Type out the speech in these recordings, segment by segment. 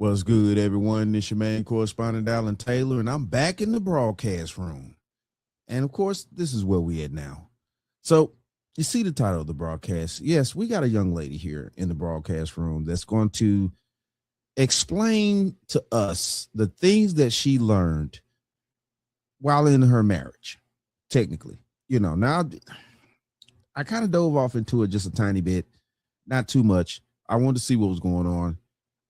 What's good, everyone? This your main correspondent, Alan Taylor, and I'm back in the broadcast room. And of course, this is where we at now. So you see the title of the broadcast. Yes, we got a young lady here in the broadcast room that's going to explain to us the things that she learned while in her marriage, technically. Now I kind of dove off into it just a tiny bit, not too much. I wanted to see what was going on.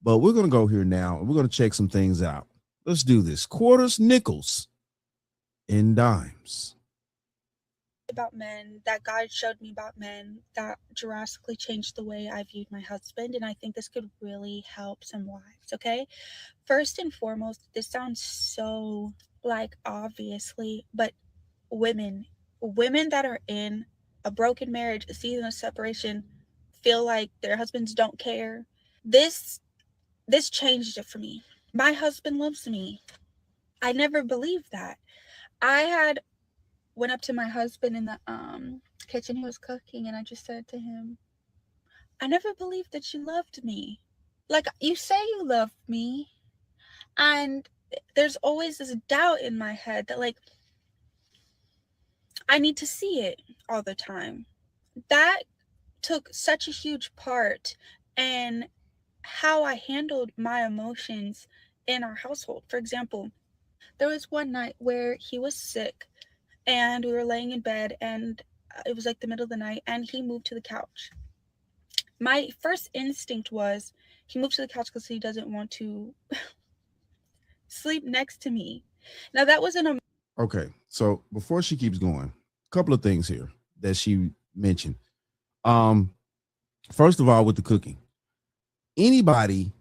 But we're going to go here now and we're going to check some things out. Let's do this. Quarters, nickels, and dimes. About men that God showed me about men that drastically changed the way I viewed my husband. And I think this could really help some lives. Okay. First and foremost, this sounds so like obviously, but women that are in a broken marriage, a season of separation, feel like their husbands don't care. This this changed it for me. My husband loves me. I never believed that. I had went up to my husband in the kitchen. He was cooking, and I just said to him, I never believed that you loved me. Like, you say you love me, and there's always this doubt in my head that, like, I need to see it all the time. That took such a huge part in how I handled my emotions in our household. For example, there was one night where he was sick and we were laying in bed, and it was like the middle of the night, and he moved to the couch. My first instinct was he moved to the couch because he doesn't want to sleep next to me. Now that was an Okay. So before she keeps going, a couple of things here that she mentioned. Um, First of all, with the cooking, anybody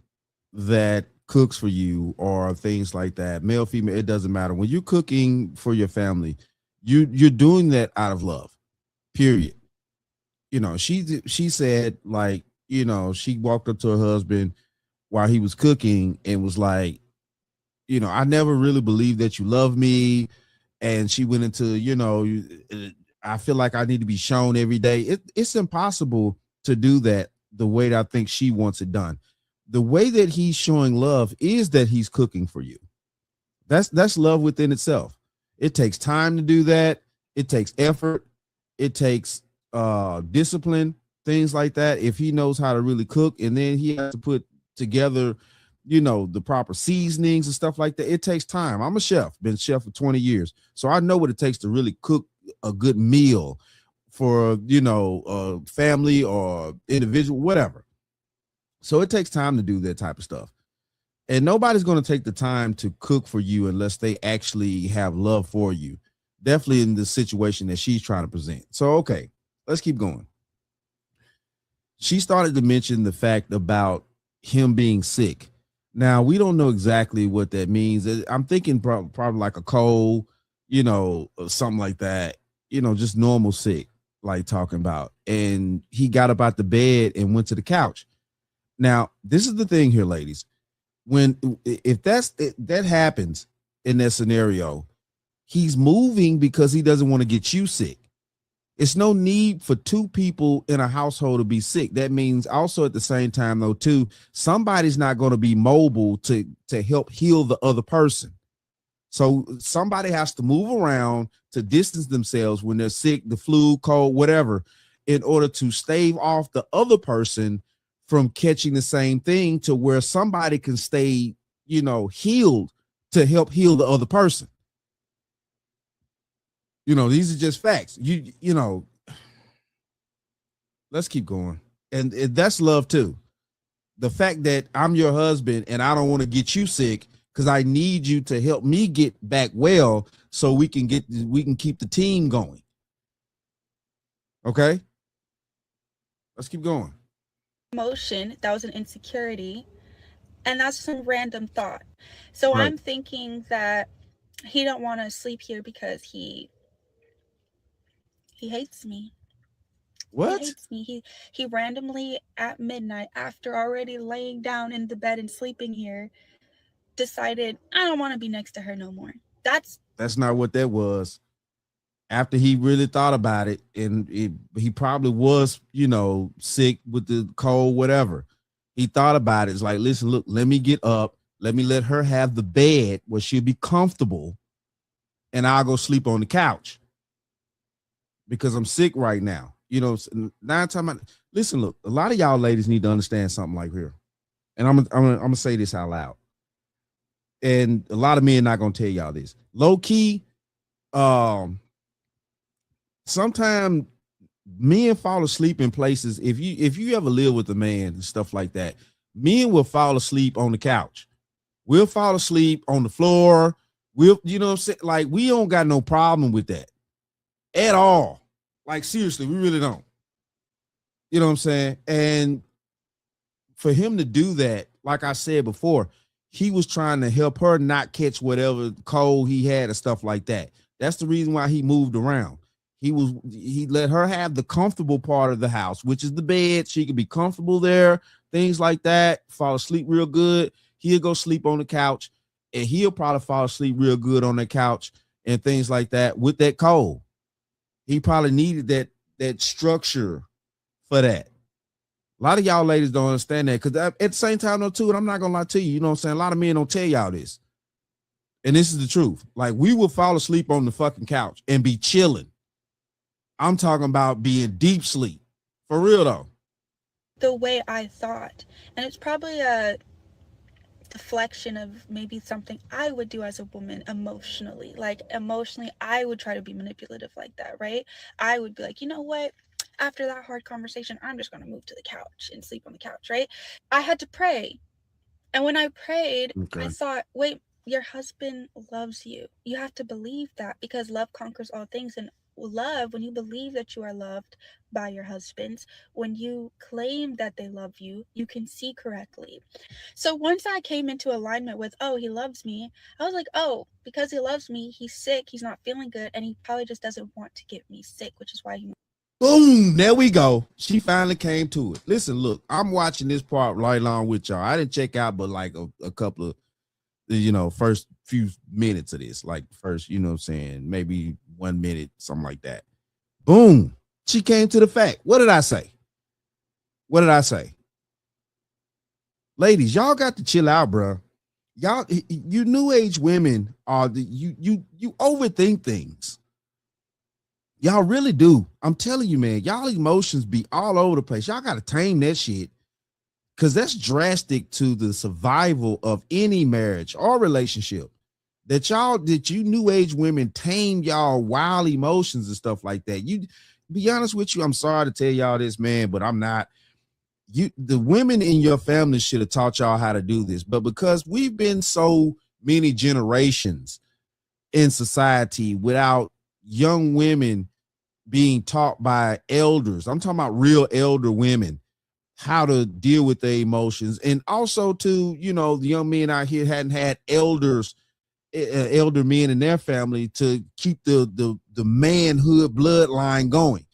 that cooks for you or things like that, male, female, it doesn't matter. When you're cooking for your family, you're doing that out of love. Period. She said, like, she walked up to her husband while he was cooking and was like, I never really believed that you love me. And she went into, I feel like I need to be shown every day. It's impossible to do that the way that I think she wants it done. The way that he's showing love is that he's cooking for you. That's love within itself. It takes time to do that. It takes effort. It takes discipline, things like that. If he knows how to really cook, and then he has to put together, the proper seasonings and stuff like that. It takes time. I'm a chef, been a chef for 20 years. So I know what it takes to really cook a good meal for, a family or individual, whatever. So it takes time to do that type of stuff. And nobody's going to take the time to cook for you unless they actually have love for you. Definitely in the situation that she's trying to present. So, okay, let's keep going. She started to mention the fact about him being sick. Now, we don't know exactly what that means. I'm thinking probably like a cold, or something like that, just normal sick, like talking about. And he got up out the bed and went to the couch. Now, this is the thing here, ladies. If that happens in that scenario, he's moving because he doesn't want to get you sick. It's no need for two people in a household to be sick. That means also at the same time, though, too, somebody's not going to be mobile to help heal the other person. So somebody has to move around to distance themselves when they're sick, the flu, cold, whatever, in order to stave off the other person from catching the same thing, to where somebody can stay, healed to help heal the other person. These are just facts. Let's keep going. And that's love too. The fact that I'm your husband and I don't want to get you sick because I need you to help me get back well so we can keep the team going. Okay? Let's keep going. emotion, that was an insecurity, and that's some random thought. So Right. I'm thinking that he don't want to sleep here because he hates me. He What? hates me. He randomly at midnight, after already laying down in the bed and sleeping here, decided I don't want to be next to her no more. That's not what that was. After he really thought about it, and he probably was, sick with the cold, whatever. He thought about it. It's like, listen, look, let me get up. Let me let her have the bed where she'll be comfortable, and I'll go sleep on the couch because I'm sick right now. You know, 9 times. Listen, look, a lot of y'all ladies need to understand something like here, and I'm gonna say this out loud. And a lot of men not gonna tell y'all this. Low key, sometimes men fall asleep in places. If you ever live with a man and stuff like that, men will fall asleep on the couch. We'll fall asleep on the floor. You know what I'm saying? Like, we don't got no problem with that at all. Like, seriously, we really don't. You know what I'm saying? And for him to do that, like I said before, he was trying to help her not catch whatever cold he had and stuff like that. That's the reason why he moved around. He let her have the comfortable part of the house, which is the bed. She could be comfortable there, things like that, fall asleep real good. He'll go sleep on the couch, and he'll probably fall asleep real good on the couch and things like that with that cold. He probably needed that structure for that. A lot of y'all ladies don't understand that, because at the same time, though, too, and I'm not gonna lie to you, you know what I'm saying? A lot of men don't tell y'all this. And this is the truth. Like, we will fall asleep on the fucking couch and be chilling. I'm talking about being deep sleep. For real, though. The way I thought. And it's probably a deflection of maybe something I would do as a woman emotionally. Like, emotionally, I would try to be manipulative like that, right? I would be like, you know what? After that hard conversation, I'm just going to move to the couch and sleep on the couch, right? I had to pray. And when I prayed, I thought, wait, your husband loves you. You have to believe that, because love conquers all things. And love, when you believe that you are loved by your husbands, when you claim that they love you, you can see correctly. So once I came into alignment with, oh, he loves me, I was like, oh, because he loves me, he's sick, he's not feeling good, and he probably just doesn't want to get me sick, which is why he. Boom, there we go. She finally came to it. Listen, look, I'm watching this part right along with y'all. I didn't check out but like a couple of, you know, first few minutes of this, like first, you know what I'm saying, maybe 1 minute, something like that. Boom, she came to the fact. What did I say? Ladies, y'all got to chill out, bro. Y'all, you new age women are you overthink things. Y'all really do. I'm telling you, man, y'all emotions be all over the place. Y'all got to tame that shit, because that's drastic to the survival of any marriage or relationship. That you new age women tame y'all wild emotions and stuff like that. You, be honest with you, I'm sorry to tell y'all this, man, but I'm not. The women in your family should have taught y'all how to do this, but because we've been so many generations in society without young women being taught by elders, I'm talking about real elder women, how to deal with their emotions. And also, to, you know, the young men out here hadn't had elder men in their family to keep the manhood bloodline going.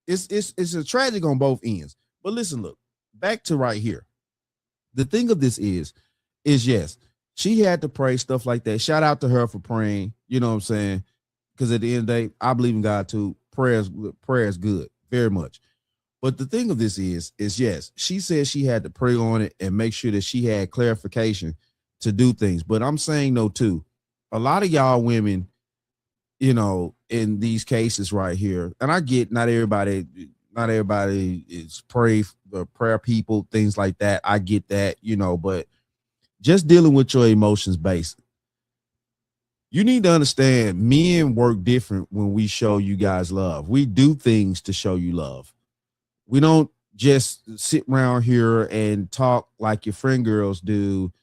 It's a tragic on both ends. But listen, look, back to right here. The thing of this is yes, she had to pray, stuff like that. Shout out to her for praying, you know what I'm saying? Because at the end of the day, I believe in God too. Prayer is good, very much. But the thing of this is yes, she said she had to pray on it and make sure that she had clarification to do things. But I'm saying, no, too, a lot of y'all women, you know, in these cases right here, and I get not everybody is prayer people, things like that. I get that, you know, but just dealing with your emotions based. You need to understand, men work different when we show you guys love. We do things to show you love. We don't just sit around here and talk like your friend girls do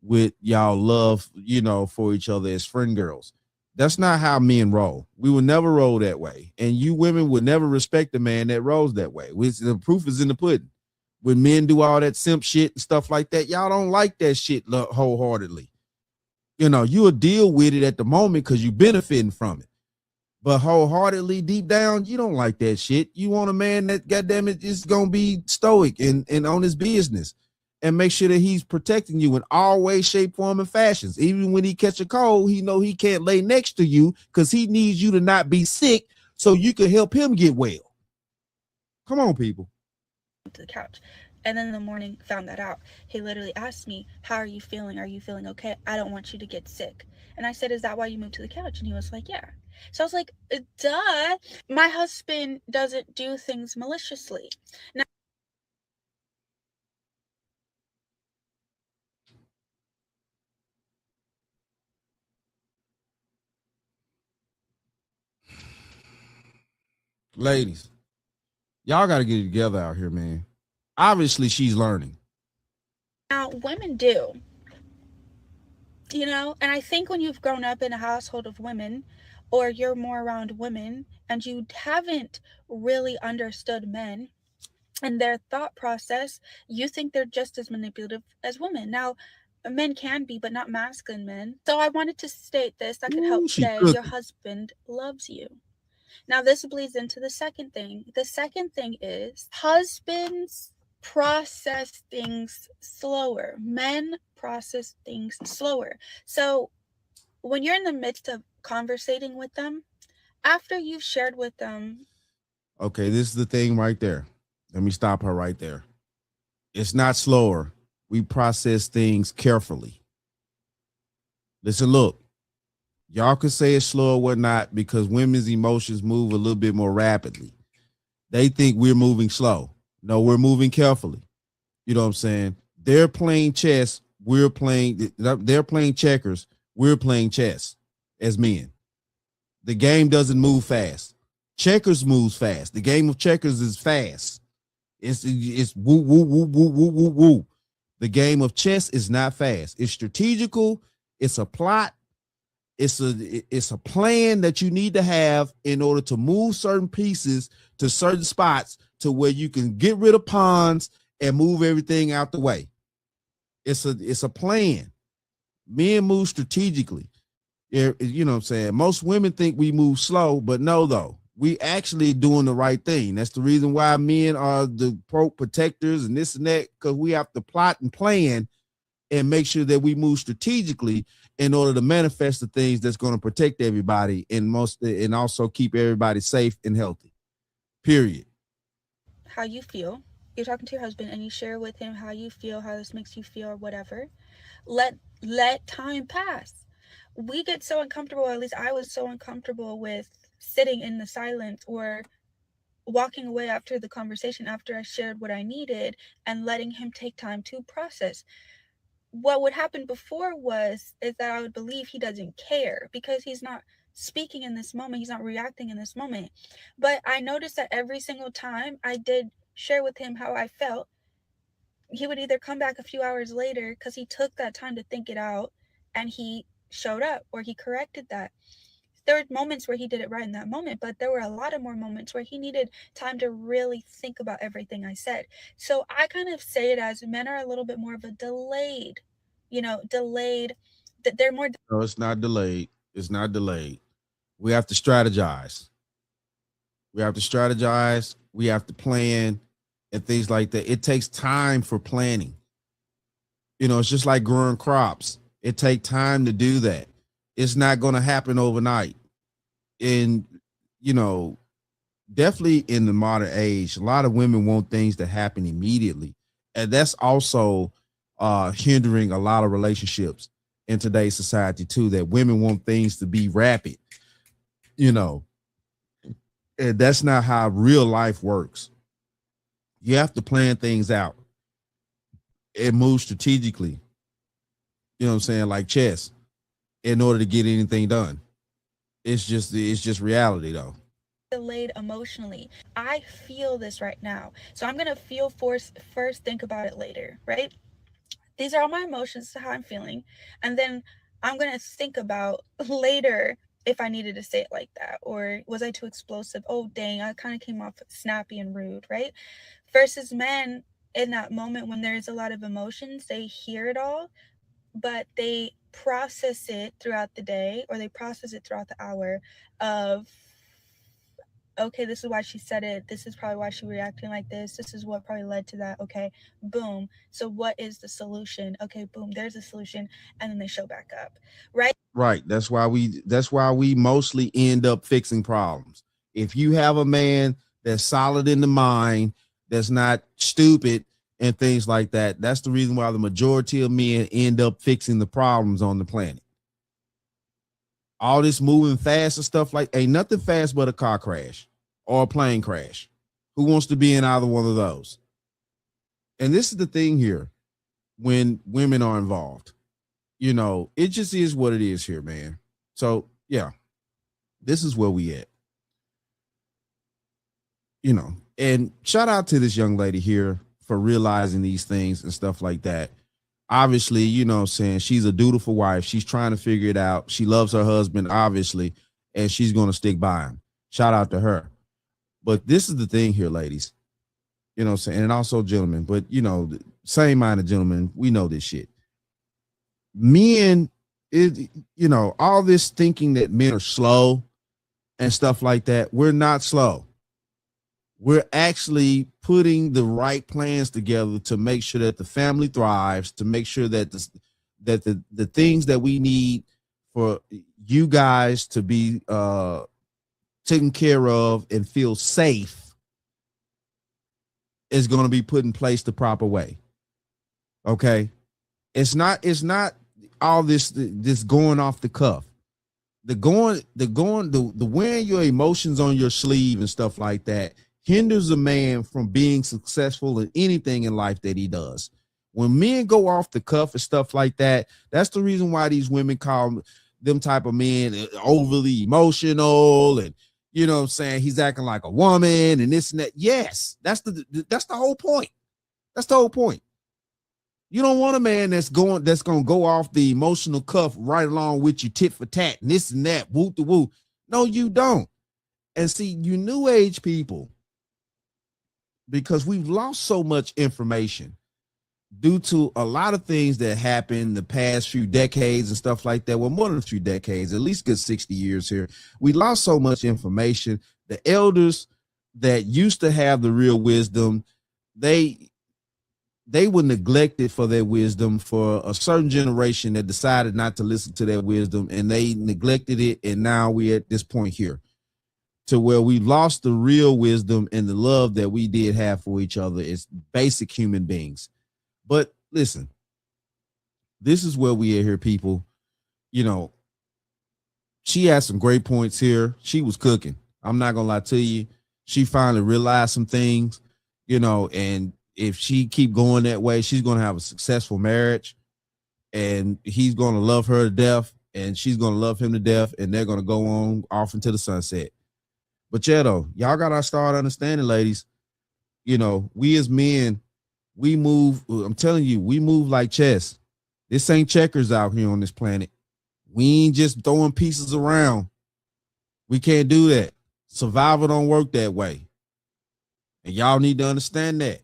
with y'all love, you know, for each other as friend girls. That's not how men roll. We will never roll that way. And you women would never respect a man that rolls that way. The proof is in the pudding. When men do all that simp shit and stuff like that, y'all don't like that shit wholeheartedly. You know, you'll deal with it at the moment because you're benefiting from it. But wholeheartedly, deep down, you don't like that shit. You want a man that, goddamn it, is gonna be stoic and on his business and make sure that he's protecting you in all ways, shape, form, and fashions. Even when he catch a cold, he know he can't lay next to you because he needs you to not be sick so you can help him get well. Come on, people. To the couch. And then in the morning, found that out. He literally asked me, "How are you feeling? Are you feeling okay? I don't want you to get sick." And I said, "Is that why you moved to the couch?" And he was like, "Yeah." So I was like, duh. My husband doesn't do things maliciously. Now, Ladies, y'all got to get it together out here, man. Obviously, she's learning. now women do, and I think when you've grown up in a household of women, or you're more around women, and you haven't really understood men and their thought process, you think they're just as manipulative as women. Now, men can be, but not masculine men. So I wanted to state this that could help Ooh, she today. Your cooking. husband loves you. Now, this bleeds into the second thing. The second thing is husbands process things slower. Men process things slower. So when you're in the midst of conversating with them, after you've shared with them, Okay, this is the thing right there. Let me stop her right there. It's not slower. We process things carefully. Listen, look, y'all could say it's slow or whatnot because women's emotions move a little bit more rapidly. They think we're moving slow. No, we're moving carefully. You know what I'm saying? They're playing chess. They're playing checkers. We're playing chess as men. The game doesn't move fast. Checkers moves fast. The game of checkers is fast. It's woo woo woo woo woo woo woo. The game of chess is not fast. It's strategical. It's a plot. It's a plan that you need to have in order to move certain pieces to certain spots to where you can get rid of pawns and move everything out the way. It's a plan. Men move strategically. You know what I'm saying? Most women think we move slow, but no, though. We actually doing the right thing. That's the reason why men are the protectors and this and that, because we have to plot and plan and make sure that we move strategically in order to manifest the things that's going to protect everybody and also keep everybody safe and healthy. Period. how you feel. You're talking to your husband and you share with him how you feel, how this makes you feel, or whatever. Let time pass. We get so uncomfortable, at least I was so uncomfortable with sitting in the silence or walking away after the conversation after I shared what I needed and letting him take time to process. What would happen before was is that I would believe he doesn't care because he's not speaking in this moment, he's not reacting in this moment. But I noticed that every single time I did share with him how I felt, he would either come back a few hours later because he took that time to think it out and he showed up or he corrected that. There were moments where he did it right in that moment, but there were a lot of more moments where he needed time to really think about everything I said. So I kind of say it as men are a little bit more of a delayed, that they're more. No, it's not delayed. It's not delayed. We have to strategize. We have to strategize. We have to plan and things like that. It takes time for planning. It's just like growing crops. It takes time to do that. It's not going to happen overnight. And, you know, definitely in the modern age, a lot of women want things to happen immediately. And that's also hindering a lot of relationships in today's society too, that women want things to be rapid, you know, and that's not how real life works. You have to plan things out and move strategically, you know what I'm saying, like chess, in order to get anything done. It's just reality though. Delayed emotionally. I feel this right now. So I'm going to feel first, think about it later, right? These are all my emotions to how I'm feeling. And then I'm going to think about later if I needed to say it like that, or was I too explosive? Oh, dang, I kind of came off snappy and rude, right? Versus men, in that moment when there's a lot of emotions, they hear it all, but they process it throughout the day or they process it throughout the hour of, okay, this is why she said it. This is probably why she reacting like this. This is what probably led to that. Okay, boom. So what is the solution? Okay, boom. There's a solution, and then they show back up, right? Right. That's why we mostly end up fixing problems. If you have a man that's solid in the mind, that's not stupid, and things like that. That's the reason why the majority of men end up fixing the problems on the planet. All this moving fast and stuff like ain't nothing fast but a car crash or a plane crash. Who wants to be in either one of those? And this is the thing here when women are involved. You know, it just is what it is here, man. So, yeah, this is where we at. You know, and shout out to this young lady here for realizing these things and stuff like that. Obviously, you know what I'm saying, she's a dutiful wife. She's trying to figure it out. She loves her husband, obviously, and she's going to stick by him. Shout out to her. But this is the thing here, ladies. You know what I'm saying? And also gentlemen, but you know, same minded gentlemen, we know this shit. Men, you know, all this thinking that men are slow and stuff like that. We're not slow. We're actually putting the right plans together to make sure that the family thrives, to make sure that the things that we need for you guys to be taken care of and feel safe is going to be put in place the proper way. Okay. It's not all this going off the cuff. The wearing your emotions on your sleeve and stuff like that hinders a man from being successful in anything in life that he does. When men go off the cuff and stuff like that, that's the reason why these women call them type of men overly emotional, and you know what I'm saying, he's acting like a woman and this and that. Yes, that's the whole point. That's the whole point. You don't want a man that's going to go off the emotional cuff right along with you, tit for tat, and this and that, woo to woo. No, you don't. And see, you new age people, because we've lost so much information due to a lot of things that happened the past few decades and stuff like that. Well, more than a few decades, at least good 60 years here. We lost so much information. The elders that used to have the real wisdom, they were neglected for their wisdom for a certain generation that decided not to listen to their wisdom, and they neglected it. And now we're at this point here to where we lost the real wisdom and the love that we did have for each other as basic human beings. But listen, this is where we are here, people. You know, she had some great points here. She was cooking. I'm not going to lie to you. She finally realized some things, you know, and if she keep going that way, she's going to have a successful marriage, and he's going to love her to death, and she's going to love him to death, and they're going to go on off into the sunset. But yeah, though, y'all got to start understanding, ladies, you know, we as men, we move. I'm telling you, we move like chess. This ain't checkers out here on this planet. We ain't just throwing pieces around. We can't do that. Survival don't work that way. And y'all need to understand that.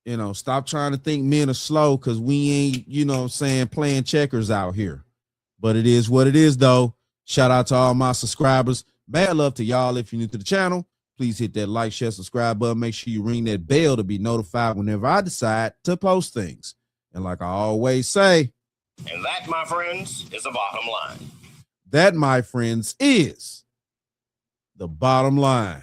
You know, stop trying to think men are slow, because we ain't, you know what I'm saying, playing checkers out here. But it is what it is, though. Shout out to all my subscribers. Mad love to y'all. If you're new to the channel, please hit that like, share, subscribe button. Make sure you ring that bell to be notified whenever I decide to post things. And like I always say, and that, my friends, is the bottom line. That, my friends, is the bottom line.